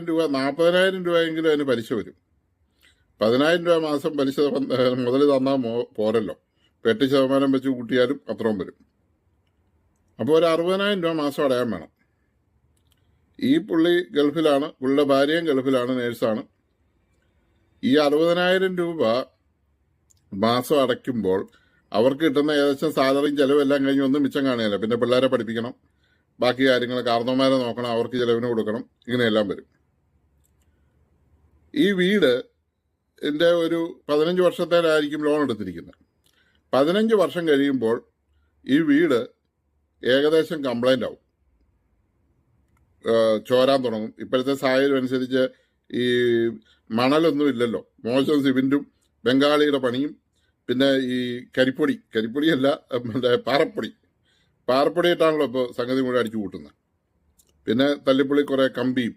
രൂപ 40,000 രൂപയെങ്കിലും അതിന് പലിശ വരും. 10,000 രൂപ മാസം പലിശ മുതൽ തന്നാൽ പോരല്ലോ. 8% വെച്ച് കൂട്ടിയാലും അത്രയും വരും. അപ്പോൾ ഒരു 60,000 രൂപ മാസം അടയാൻ വേണം. ഈ പുള്ളി ഗൾഫിലാണ്, പുള്ളിയുടെ ഭാര്യയും ഗൾഫിലാണ്, നേഴ്സാണ്. ഈ 60,000 രൂപ മാസം അടയ്ക്കുമ്പോൾ അവർക്ക് കിട്ടുന്ന ഏകദേശം സാലറിയും ചിലവും എല്ലാം കഴിഞ്ഞ് ഒന്നും മിച്ചം കാണുകയില്ല. പിന്നെ പിള്ളേരെ പഠിപ്പിക്കണം, ബാക്കി കാര്യങ്ങൾ, കാരണവന്മാരെ നോക്കണം, അവർക്ക് ചിലവിന് കൊടുക്കണം, ഇങ്ങനെയെല്ലാം വരും. ഈ വീട് ഇതിൻ്റെ ഒരു 15 വർഷത്തേലായിരിക്കും ലോൺ എടുത്തിരിക്കുന്നത്. 15 വർഷം കഴിയുമ്പോൾ ഈ വീട് ഏകദേശം കംപ്ലൈൻ്റ് ആവും, ചോരാൻ തുടങ്ങും. ഇപ്പോഴത്തെ സാഹചര്യം അനുസരിച്ച് ഈ മണലൊന്നും ഇല്ലല്ലോ, മോശം സിമെൻറ്റും ബംഗാളിയുടെ പണിയും, പിന്നെ ഈ കരിപ്പൊടിയല്ല, പാറപ്പൊടിയിട്ടാണല്ലോ ഇപ്പോൾ സംഗതി മുഴുവൻ അടിച്ചു കൂട്ടുന്നത്. പിന്നെ തല്ലിപ്പൊളി കുറേ കമ്പിയും